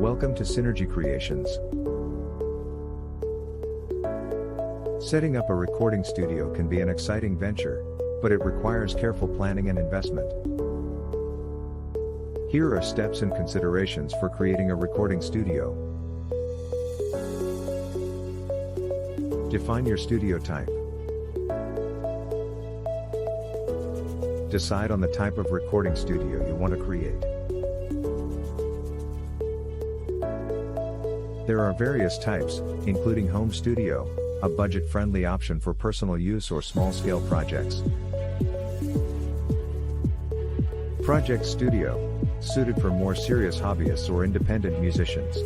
Welcome to Synergy Creations. Setting up a recording studio can be an exciting venture, but it requires careful planning and investment. Here are steps and considerations for creating a recording studio. Define your studio type. Decide on the type of recording studio you want to create. There are various types, including home studio, a budget-friendly option for personal use or small-scale projects. Project studio, suited for more serious hobbyists or independent musicians.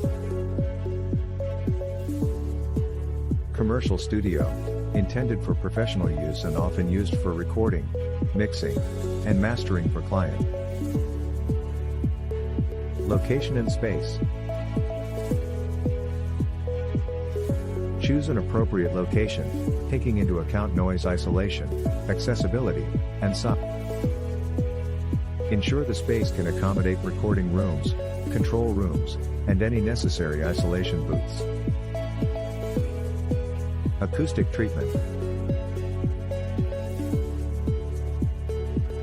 Commercial studio, intended for professional use and often used for recording, mixing, and mastering for client. Location and space. Choose an appropriate location, taking into account noise isolation, accessibility, and sound. Ensure the space can accommodate recording rooms, control rooms, and any necessary isolation booths. Acoustic treatment.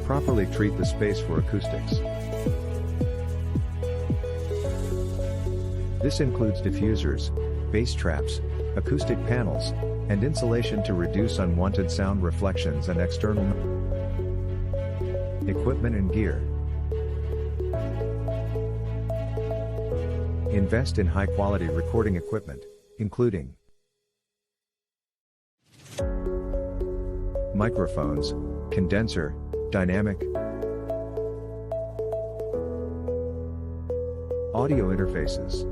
Properly treat the space for acoustics. This includes diffusers, bass traps, acoustic panels, and insulation to reduce unwanted sound reflections and external equipment and gear. Invest in high-quality recording equipment, including microphones, condenser, dynamic, audio interfaces,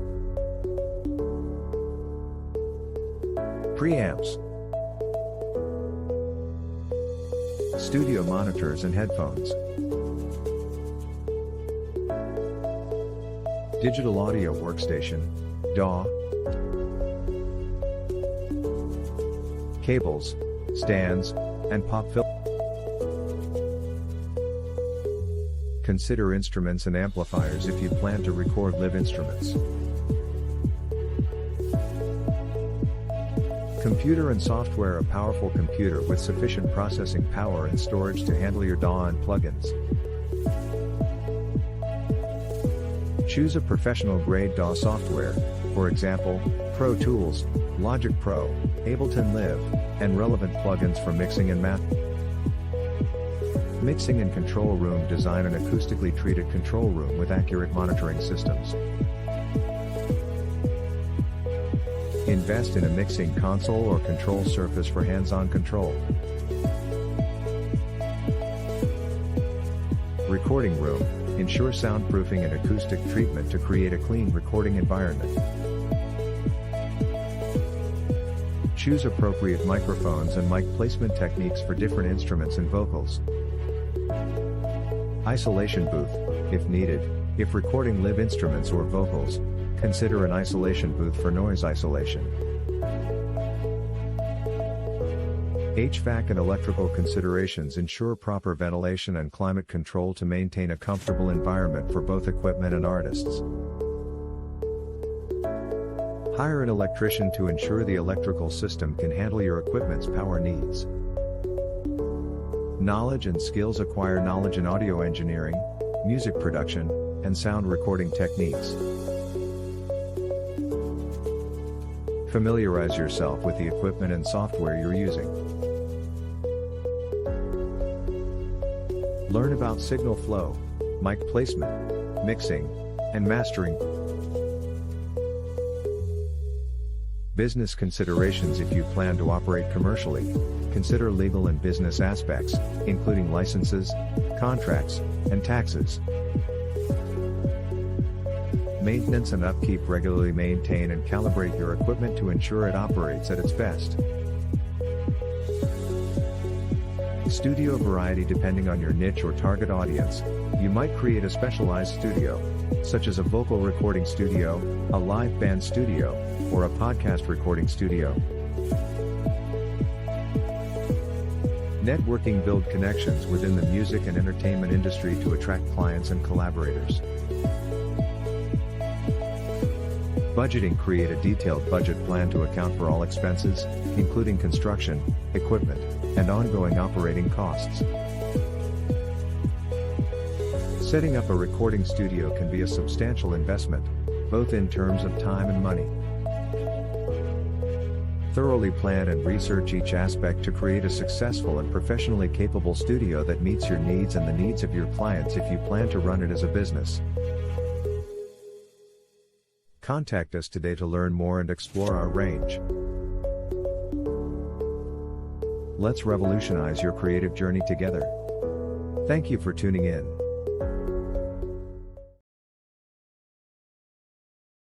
preamps, studio monitors and headphones, digital audio workstation, DAW, cables, stands, and pop filter. Consider instruments and amplifiers if you plan to record live instruments. Computer and software. A powerful computer with sufficient processing power and storage to handle your DAW and plugins. Choose a professional-grade DAW software, for example, Pro Tools, Logic Pro, Ableton Live, and relevant plugins for mixing and mastering. Mixing and control room. Design an acoustically treated control room with accurate monitoring systems. Invest in a mixing console or control surface for hands-on control. Recording room. Ensure soundproofing and acoustic treatment to create a clean recording environment. Choose appropriate microphones and mic placement techniques for different instruments and vocals. Isolation booth, if needed. If recording live instruments or vocals, consider an isolation booth for noise isolation. HVAC and electrical considerations. Ensure proper ventilation and climate control to maintain a comfortable environment for both equipment and artists. Hire an electrician to ensure the electrical system can handle your equipment's power needs. Knowledge and skills. Acquire knowledge in audio engineering, music production, and sound recording techniques. Familiarize yourself with the equipment and software you're using. Learn about signal flow, mic placement, mixing, and mastering. Business considerations. If you plan to operate commercially, consider legal and business aspects, including licenses, contracts, and taxes. Maintenance and upkeep. Regularly maintain and calibrate your equipment to ensure it operates at its best. Studio variety. Depending on your niche or target audience, you might create a specialized studio, such as a vocal recording studio, a live band studio, or a podcast recording studio. Networking. Build connections within the music and entertainment industry to attract clients and collaborators. Budgeting. Create a detailed budget plan to account for all expenses, including construction, equipment, and ongoing operating costs. Setting up a recording studio can be a substantial investment, both in terms of time and money. Thoroughly plan and research each aspect to create a successful and professionally capable studio that meets your needs and the needs of your clients if you plan to run it as a business. Contact us today to learn more and explore our range. Let's revolutionize your creative journey together. Thank you for tuning in.